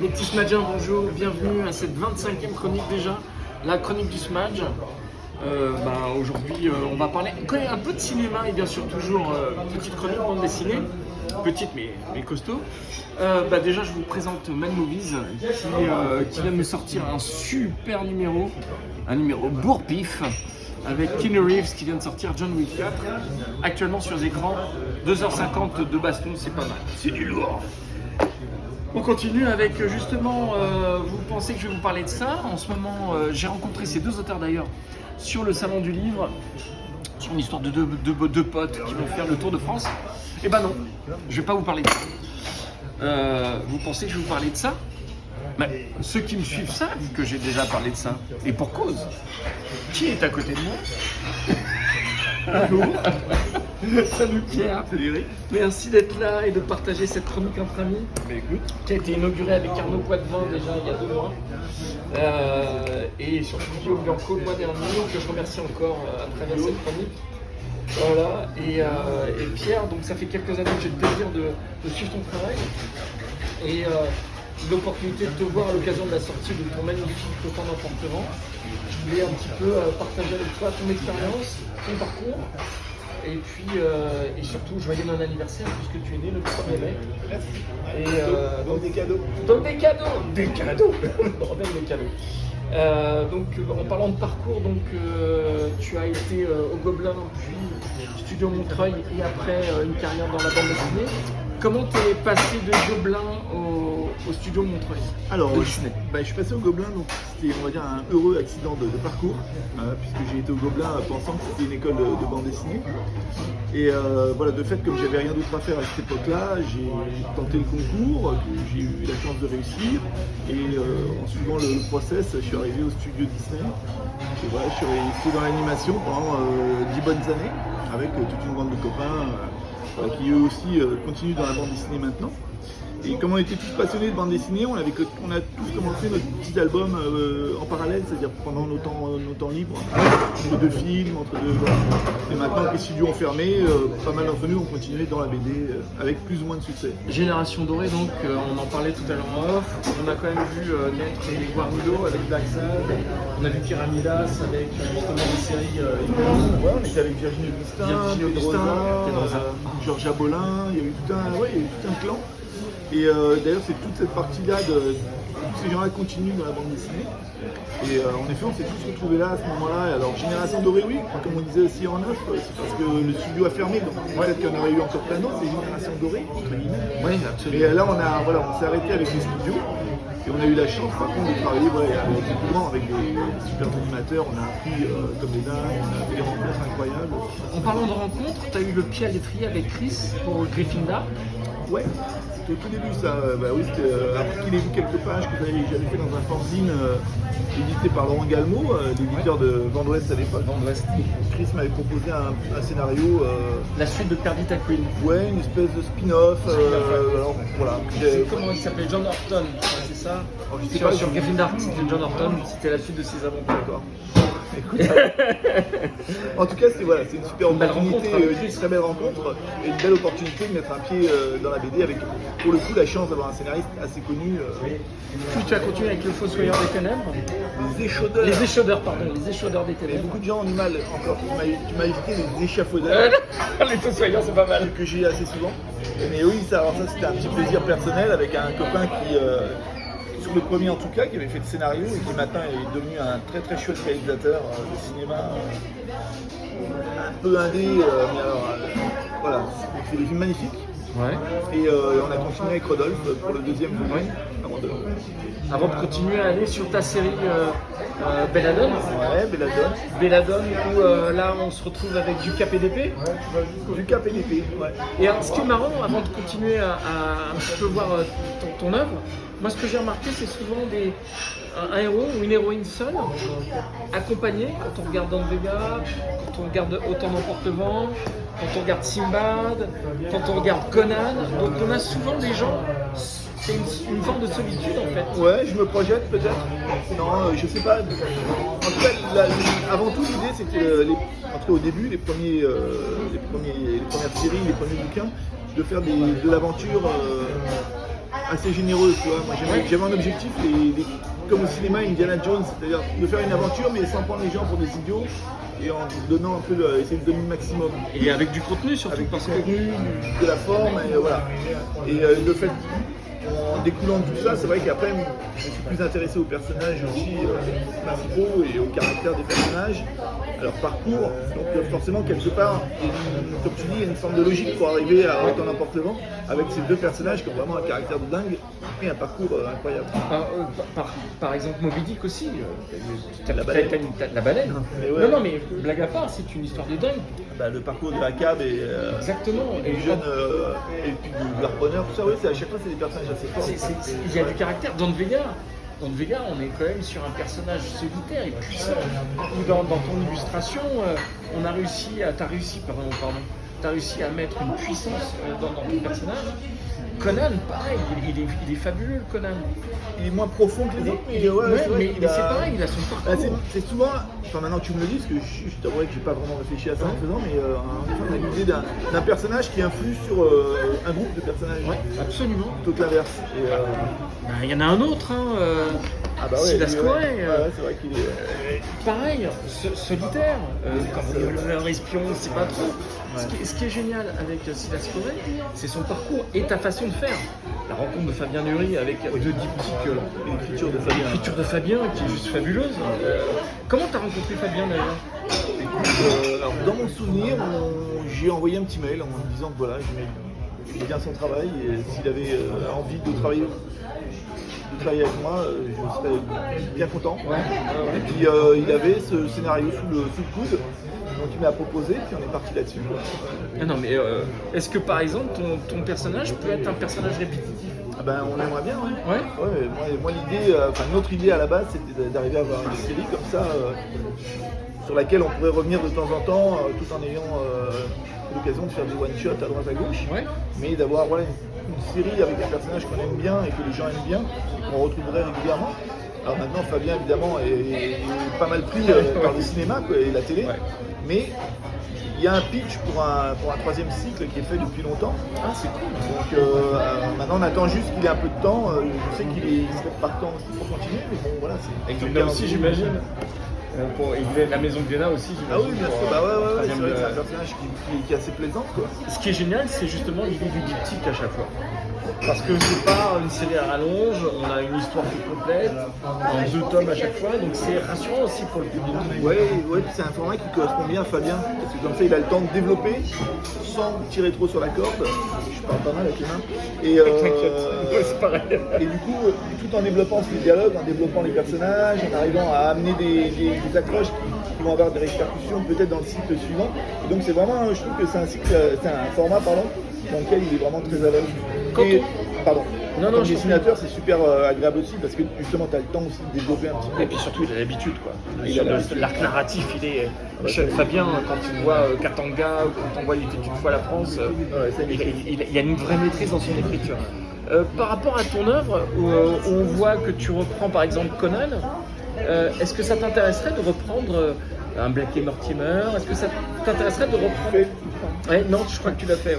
Les petits Smadjiens, bonjour, bienvenue à cette 25e chronique déjà, la chronique du Smadj. Aujourd'hui, on va parler un peu de cinéma et bien sûr toujours petite chronique bande dessinée, petite mais costaud. Déjà, je vous présente Mad Movies qui vient de me sortir un super numéro, un numéro bourre-pif avec Keanu Reeves qui vient de sortir John Wick 4. Actuellement sur les écrans, 2h50 de baston, c'est pas mal, c'est du lourd. On continue avec justement, vous pensez que je vais vous parler de ça. En ce moment, j'ai rencontré ces deux auteurs d'ailleurs sur le salon du livre, sur une histoire de deux potes qui vont faire le tour de France. Eh ben non, je vais pas vous parler de ça. Vous pensez que je vais vous parler de ça? Ceux qui me suivent savent que j'ai déjà parlé de ça. Et pour cause. Qui est à côté de moi? Bonjour. Salut Pierre. Salut Eric. Merci d'être là et de partager cette chronique entre amis. Qui a été inaugurée avec Arnaud Poitvin déjà il y a 2 mois. Et sur Studio Bianco le mois dernier, que je remercie encore à travers cette chronique. Voilà. Et Pierre, donc ça fait quelques années que j'ai le plaisir de suivre ton travail. Et l'opportunité de te voir à l'occasion de la sortie de ton magnifique Autant d'emportement. Je voulais un petit peu partager avec toi ton expérience, ton parcours. Et puis, et surtout, joyeux mon anniversaire puisque tu es né le 1er mai. Merci. Et donc des cadeaux. Donc des cadeaux. Des cadeaux. Bordel des cadeaux. Donc en parlant de parcours, donc tu as été au Gobelin, puis Studio Montreuil et après une carrière dans la bande dessinée. Comment t'es passé de Gobelin au Studio Montreuil? Alors, je suis passé au Gobelin, donc c'était, on va dire, un heureux accident de parcours, puisque j'ai été au Gobelin pensant que c'était une école de bande dessinée. Et voilà, de fait, comme j'avais rien d'autre à faire à cette époque-là, j'ai tenté le concours, que j'ai eu la chance de réussir. Et en suivant le process, je suis arrivé au studio Disney. Et voilà, je suis resté dans l'animation pendant 10 bonnes années, avec toute une bande de copains qui eux aussi continuent dans la bande dessinée maintenant. Et comme on était tous passionnés de bande dessinée, on a tous commencé notre petit album en parallèle, c'est-à-dire pendant nos temps libres, entre deux films, entre deux... Voilà. Et maintenant que les studios ont fermé, pas mal d'entre nous ont continué dans la BD avec plus ou moins de succès. Génération dorée, donc on en parlait tout à l'heure en off. On a quand même vu naître les Guarudo avec Black Sad, on a vu Pyramidas avec justement des séries ouais, on était avec Virginie Augustin, Georgia Bolin, il y a eu tout un clan. Et d'ailleurs, c'est toute cette partie-là, tous ces gens-là continuent dans la bande dessinée. Et en effet, on s'est tous retrouvés là à ce moment-là. Alors, Génération Dorée, oui, comme on disait aussi en off, c'est parce que le studio a fermé, donc peut-être qu'il y en aurait eu encore plein d'autres, c'est Génération Dorée, entre guillemets. Oui, absolument. Et là, on s'est arrêté avec les studios. Et on a eu la chance, par contre, de travailler avec des plus grands, avec des super animateurs. On a appris comme des dingues, on a fait des rencontres incroyables. En parlant de rencontres, tu as eu le pied à l'étrier avec Chris pour Gryffindor. Ouais, c'était au tout début ça. Oui, c'était après qu'il ait vu quelques pages que j'avais fait dans un fanzine édité par Laurent Galmo, l'éditeur de Vent d'Ouest à l'époque. Chris m'avait proposé un scénario. La suite de Perdita Queen. Ouais, une espèce de spin-off. Alors voilà. Comment il s'appelait? John Horton, c'est ça? Alors, je sais pas, sur Gryffindor, c'était John Horton, c'était la suite de ses aventures. D'accord. Écoute, en tout cas, c'est une super opportunité, une très belle rencontre et une belle opportunité de mettre un pied dans la BD avec, pour le coup, la chance d'avoir un scénariste assez connu. Puis tu as continué avec le Fossoyeur des Ténèbres. Les échaudeurs. Les échaudeurs des Et Ténèbres. beaucoup de gens ont du mal encore. Tu m'as évité les échafaudeurs. Les Fossoyeurs, c'est pas mal. Que j'ai assez souvent. Mais oui, ça c'était un petit plaisir personnel avec un copain qui... sur le premier en tout cas, qui avait fait le scénario et qui maintenant est devenu un très très chouette réalisateur de cinéma, un peu indé, mais alors voilà, il fait des films magnifiques. Ouais. Et on a continué avec Rodolphe pour le deuxième film, avant de continuer à aller sur ta série Belladone. Ouais, Belladone. Belladone où là on se retrouve avec du KPDP. Du KPDP, ouais. Et alors, ce qui est marrant, avant de continuer à un petit peu voir ton œuvre, moi ce que j'ai remarqué c'est souvent un héros ou une héroïne seule, accompagnée, quand on regarde Don Vega, quand on regarde Autant d'emportement, quand on regarde Simbad, quand on regarde Conan, donc on a souvent des gens, c'est une forme de solitude en fait. Ouais, je me projette peut-être. Non, je sais pas. En tout cas, avant tout, l'idée c'était, en tout cas au début, les premières séries, les premiers bouquins, de faire de l'aventure assez généreuse, tu vois. Moi j'avais un objectif, comme au cinéma Indiana Jones, c'est-à-dire de faire une aventure mais sans prendre les gens pour des idiots et en donnant un peu, essayer de donner le maximum. Et avec du contenu surtout, Avec parce du que contenu, de la forme, et voilà. Et le fait, en découlant de tout ça, c'est vrai qu'après, je suis plus intéressé aux personnages aussi principaux et au caractère des personnages, à leur parcours. Donc forcément, quelque part, comme tu dis, il y a une forme de logique pour arriver à Autant n'importe le vent, avec ces deux personnages qui ont vraiment un caractère de dingue et un parcours incroyable. par exemple, Moby Dick aussi, La baleine. la baleine. Mais ouais. Non, mais blague à part, c'est une histoire de dingue. Bah, le parcours de Hakab et Exactement. du jeune et puis du harponneur, tout ça, oui, à chaque fois c'est des personnages assez forts. Il y a du caractère. Dans Vega, on est quand même sur un personnage solitaire et puissant. Ou dans ton illustration, t'as réussi à mettre une puissance dans ton personnage. Conan, pareil, il est fabuleux, Conan. Il est moins profond que les autres, mais c'est pareil, il a son parcours. C'est souvent, enfin maintenant que tu me le dis, parce que je t'avouerais que j'ai pas vraiment réfléchi à ça en faisant, mais on a l'idée d'un personnage qui influe sur un groupe de personnages. Ouais, absolument. Plutôt que l'inverse. Il y en a un autre, Silas Corey. C'est vrai qu'il est. Pareil, solitaire, cambrioleur, espion, c'est pas trop. Ce qui est génial avec Silas Corey, c'est son parcours et ta façon de faire. La rencontre de Fabien Nury avec deux diptyques, L'écriture de Fabien. Qui est juste fabuleuse. Comment t'as rencontré Fabien d'ailleurs? Alors, dans mon souvenir, j'ai envoyé un petit mail en me disant que voilà, j'aimais bien son travail et s'il avait envie de travailler avec moi, je serais bien content. Et puis il avait ce scénario sous le coude, donc il m'a proposé, puis on est parti là-dessus. Non mais est-ce que par exemple ton personnage peut être un personnage répétitif? Ah ben, on aimerait bien, moi l'idée, notre idée à la base, c'était d'arriver à avoir une série comme ça, sur laquelle on pourrait revenir de temps en temps, tout en ayant l'occasion de faire des one-shots à droite à gauche, mais d'avoir une série avec un personnage qu'on aime bien et que les gens aiment bien, qu'on retrouverait régulièrement. Alors maintenant, Fabien évidemment est pas mal pris par le cinéma et la télé, mais il y a un pitch pour un troisième cycle qui est fait depuis longtemps. Ah, c'est cool. Donc maintenant on attend juste qu'il ait un peu de temps. Je sais qu'il serait partant aussi pour continuer, mais bon voilà. Et Glénat aussi, j'imagine. La maison de Glénat aussi, j'imagine. Ah oui, bien sûr. C'est vrai que c'est un personnage qui est assez plaisant, quoi. Ce qui est génial, c'est justement l'idée du diptyque à chaque fois. Parce que c'est pas une série à rallonge, on a une histoire qui est complète, en 2 tomes à chaque fois, donc c'est rassurant aussi pour le public. Ouais, c'est un format qui correspond bien à Fabien, parce que comme ça il a le temps de développer sans tirer trop sur la corde. Je parle pas mal avec les mains. Et, c'est pareil. Et du coup, tout en développant ces dialogues, en développant les personnages, en arrivant à amener des accroches qui vont avoir des répercussions peut-être dans le cycle suivant. Et donc c'est vraiment, je trouve que c'est un format dans lequel il est vraiment très à l'aise. Comme dessinateur, c'est super agréable aussi parce que justement, tu as le temps aussi de développer un petit peu. Et puis surtout, il a l'habitude, quoi. L'arc narratif, il est. Fabien, quand tu vois Katanga ou quand on voit Il était une fois la France, il y a une vraie maîtrise dans son écriture. Par rapport à ton œuvre, où on voit que tu reprends par exemple Conan, est-ce que ça t'intéresserait de reprendre un Black et Mortimer? Est-ce que ça t'intéresserait de reprendre? Non, je crois que tu l'as fait,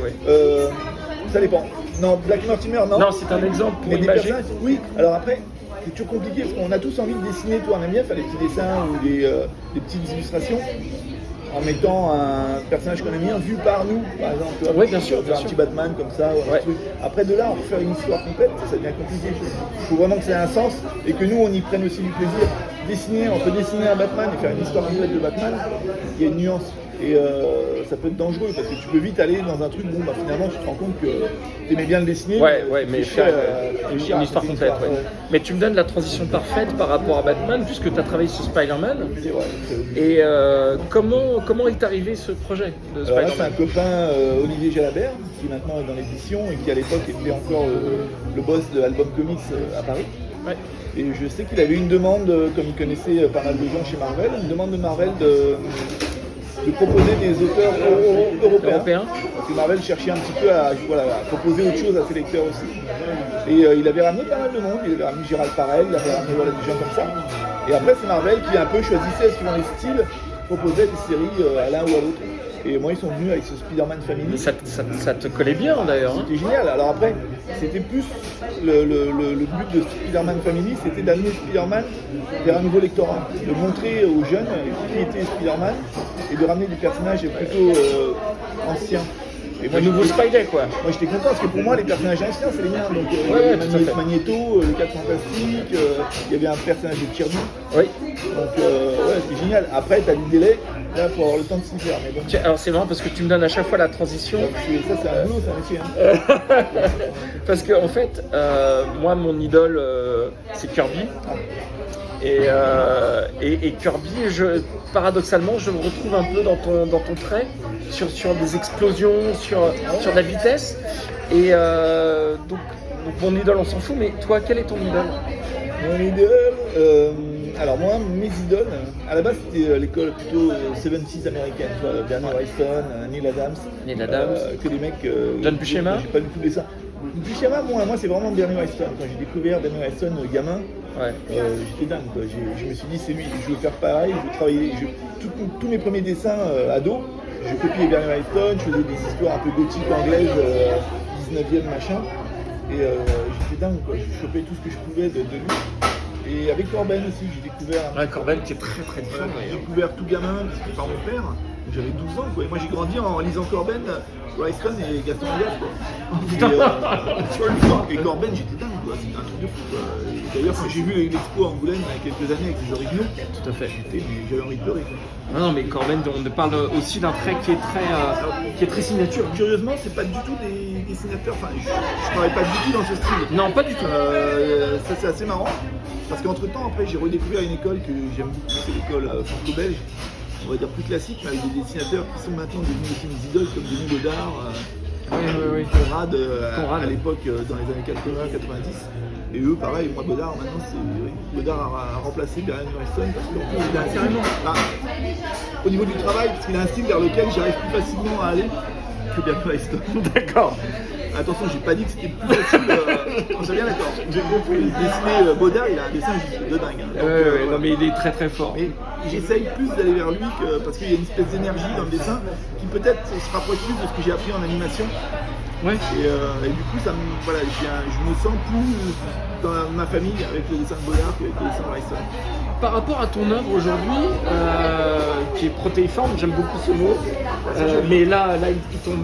Ça dépend. Non, Black et Mortimer, non. Non, c'est un exemple pour mais des imager. personnages, oui. Alors après, c'est toujours compliqué parce qu'on a tous envie de dessiner. Toi, on aime bien faire des petits dessins ou des petites illustrations en mettant un personnage qu'on aime bien vu par nous, par exemple. Oui, bien sûr. Un petit Batman comme ça. Ou un truc. Après, de là, on peut faire une histoire complète, ça devient compliqué. Il faut vraiment que ça ait un sens et que nous, on y prenne aussi du plaisir. On peut dessiner un Batman et faire une histoire complète de Batman, il y a une nuance. Et ça peut être dangereux parce que tu peux vite aller dans un truc, finalement tu te rends compte que tu aimais bien le dessiner. Mais faire une histoire complète. Mais tu me donnes la transition parfaite par rapport à Batman puisque tu as travaillé sur Spider-Man. C'est vrai. Et comment est arrivé ce projet de Spider-Man? C'est un copain, Olivier Jalabert, qui maintenant est dans l'édition et qui à l'époque était encore le boss de Album Comics à Paris. Et je sais qu'il avait une demande, comme il connaissait pas mal de gens chez Marvel, une demande de Marvel de proposer des auteurs européens. Parce que Marvel cherchait un petit peu à proposer autre chose à ses lecteurs aussi. Et il avait ramené pas mal de monde, il avait ramené Gérald Parel, il avait ramené des gens comme ça. Et après c'est Marvel qui un peu choisissait suivant les styles, proposait des séries à l'un ou à l'autre. Et moi, ils sont venus avec ce Spider-Man Family. Ça te collait bien d'ailleurs. Hein. C'était génial. Alors après, c'était plus le but de Spider-Man Family, c'était d'amener Spider-Man vers un nouveau lectorat, de montrer aux jeunes qui était Spider-Man et de ramener des personnages plutôt anciens. Et moi, Le nouveau Spidey quoi. Moi j'étais content parce que pour moi les personnages anciens c'est les miens. Donc Magneto, le 4 Fantastique, il y avait un personnage de Kirby. Oui. Donc ouais, c'est génial. Après t'as du délai, là faut avoir le temps de s'y faire. Mais bon. Alors c'est marrant parce que tu me donnes à chaque fois la transition. Ça c'est un boulot, c'est un métier. Hein. Parce que en fait, moi mon idole c'est Kirby. Et Kirby, paradoxalement, je me retrouve un peu dans ton trait, sur des explosions, sur de la vitesse. Et donc mon idole, on s'en fout, mais toi, quel est ton idole? Mon idole, alors moi, mes idoles, à la base c'était l'école plutôt 76 américaine, tu vois, Bernie Wrightson, Neil Adams, que des mecs. John Buscema. J'ai pas du tout fait ça. Buscema, moi c'est vraiment Bernie Wrightson. Quand j'ai découvert Bernie Wrightson gamin, j'étais dingue. Quoi. Je me suis dit c'est lui, je veux faire pareil, je veux travailler. Tous mes premiers dessins ados, je copiais Bernie Wrightson, je faisais des histoires un peu gothiques anglaises, 19e machin. Et j'étais dingue, quoi. Je chopais tout ce que je pouvais de lui. Et avec Corben aussi, j'ai découvert. Corben qui est très très dur. J'ai découvert tout gamin, parce que par mon père. J'avais 12 ans, quoi. Et moi j'ai grandi en lisant Corben, Wrightson et Gaston Lagaffe, quoi. Et Corben, j'étais dingue, quoi. C'était un truc de fou, quoi. Et d'ailleurs, quand j'ai vu l'expo à Angoulême il y a quelques années avec les originaux, tout à fait. J'avais envie de pleurer, quoi. Non, mais Corben, on parle aussi d'un trait qui est très signature. Curieusement, c'est pas du tout des dessinateurs. Enfin, je travaille pas du tout dans ce style. Non, pas du tout. Ça, c'est assez marrant. Parce qu'entre-temps, après, j'ai redécouvert une école que j'aime beaucoup, c'est l'école franco-belge. On va dire plus classique, mais avec des dessinateurs qui sont maintenant devenus aussi mes idoles, comme Denis Godard, Conrad, à l'époque dans les années 80-90. Et eux, pareil, moi Godard, maintenant Godard a remplacé Bernie Wrightson parce qu'il a carrément, au niveau du travail, parce qu'il a un style vers lequel j'arrive plus facilement à aller que Bernie Wrightson. D'accord. Attention, j'ai pas dit que c'était plus facile. On s'est bien d'accord. J'ai compris. Dessiner Godard, il a un dessin de dingue. Hein. Donc, non, mais il est très très fort. Mais j'essaye plus d'aller vers lui parce qu'il y a une espèce d'énergie dans le dessin qui peut-être se rapproche plus de ce que j'ai appris en animation. Ouais. Et du coup, voilà, je me sens plus dans ma famille avec le dessin de Godard qu'avec le dessin de Wrightson. Par rapport à ton œuvre aujourd'hui, qui est protéiforme, j'aime beaucoup ce mot, mais là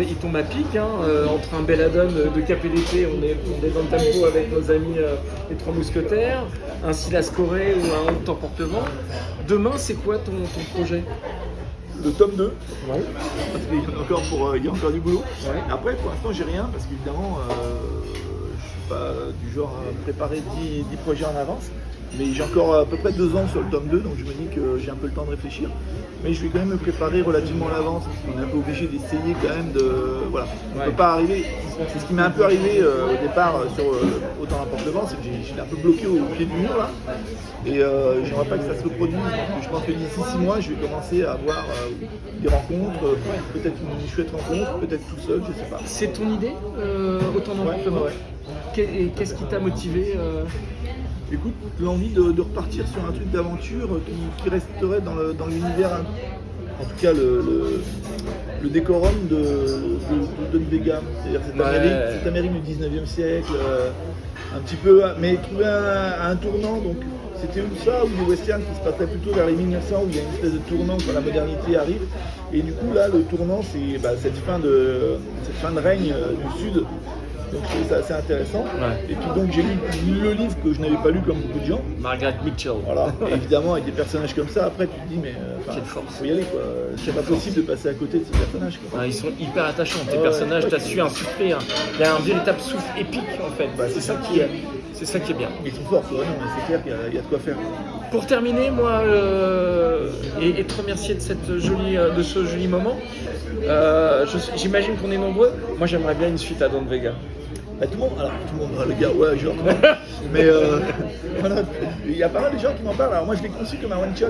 il tombe à pic, hein, entre un Belladone de Cap et d'épée, on est dans le tempo avec nos amis les Trois Mousquetaires, un Silas Corée ou un Honte Emportement. Demain, c'est quoi ton projet? Le tome 2, ouais. Parce qu'il y a encore du boulot. Ouais. Après, pour l'instant, j'ai rien parce qu'évidemment, je suis pas du genre à préparer 10 projets en avance. Mais j'ai encore à peu près 2 ans sur le tome 2, donc je me dis que j'ai un peu le temps de réfléchir. Mais je vais quand même me préparer relativement à l'avance, parce qu'on est un peu obligé d'essayer quand même de... Voilà, on ne peut pas arriver... C'est ce qui m'est un peu arrivé au départ sur Autant n'importe vent, c'est que j'étais un peu bloqué au pied du mur là. Et j'aimerais pas que ça se reproduise, donc je pense que d'ici 6 mois, je vais commencer à avoir des rencontres, peut-être une chouette rencontre, peut-être tout seul, je sais pas. C'est ton idée, Autant n'importe vent? Et qu'est-ce qui t'a motivé Écoute, l'envie de repartir sur un truc d'aventure qui resterait dans l'univers, en tout cas le décorum de Don Vega, c'est-à-dire cette Amérique du 19e siècle, un petit peu, mais trouver un tournant, donc c'était où ça, ou des westerns qui se passeraient plutôt vers les 1900, où il y a une espèce de tournant quand la modernité arrive, et du coup là le tournant c'est cette fin de règne du Sud. Donc je trouvais ça assez intéressant. Ouais. Et puis donc j'ai lu le livre que je n'avais pas lu comme beaucoup de gens. Margaret Mitchell. Voilà. Et évidemment avec des personnages comme ça, après tu te dis mais quelle force. Faut y aller quoi. C'est pas possible de passer à côté de ces personnages. Quoi. Ah, ils sont hyper attachants. Tes personnages, t'as su insuffler. Hein. Il y a un véritable souffle épique en fait. C'est ça qui est bien. Ils sont forts, quoi. Non, mais c'est clair qu'il y a de quoi faire. Pour terminer, moi, et te remercier de ce joli moment. J'imagine qu'on est nombreux. Moi, j'aimerais bien une suite à Don Vega. Tout le monde, le gars, ouais, genre, tout le monde. Mais voilà, il y a pas mal de gens qui m'en parlent. Alors moi, je l'ai conçu comme un one-shot.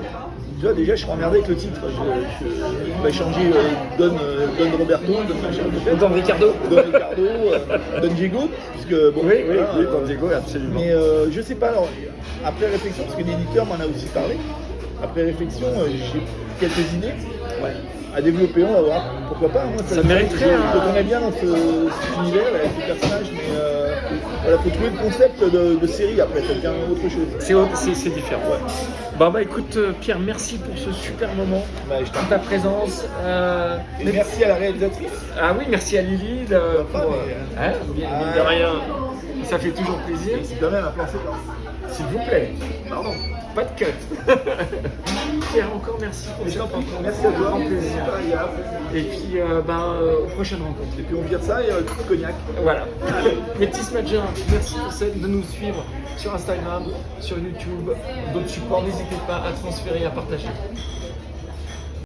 Tu vois, déjà, je suis emmerdé avec le titre. Je vais changer Don Roberto, Don Ricardo, Don Diego, puisque bon. Oui, Don Diego, absolument. Mais je sais pas. Alors, après réflexion, parce que l'éditeur m'en a aussi parlé. après réflexion, j'ai quelques idées à développer, on va voir. Pourquoi pas, moi, Ça mériterait je me connais bien dans cet univers, avec ces personnages, mais voilà, faut trouver le concept de série après, ça devient autre chose. C'est différent. Ouais. Bon bah écoute Pierre, merci pour ce super moment, Je t'en pour ta présence. Et merci à la réalisatrice. Ah oui, merci à Lily bien de rien. Ça fait toujours plaisir. C'est quand même un plan séquence. S'il vous plaît. Pardon. Pas de cut. Pierre, encore merci pour cette rencontre. Merci à toi. Grand plaisir. Et puis aux prochaines rencontres. Et puis on vire ça et tout cognac. Voilà. Métis Major, merci de nous suivre sur Instagram, sur YouTube, d'autres supports. N'hésitez pas à transférer, à partager.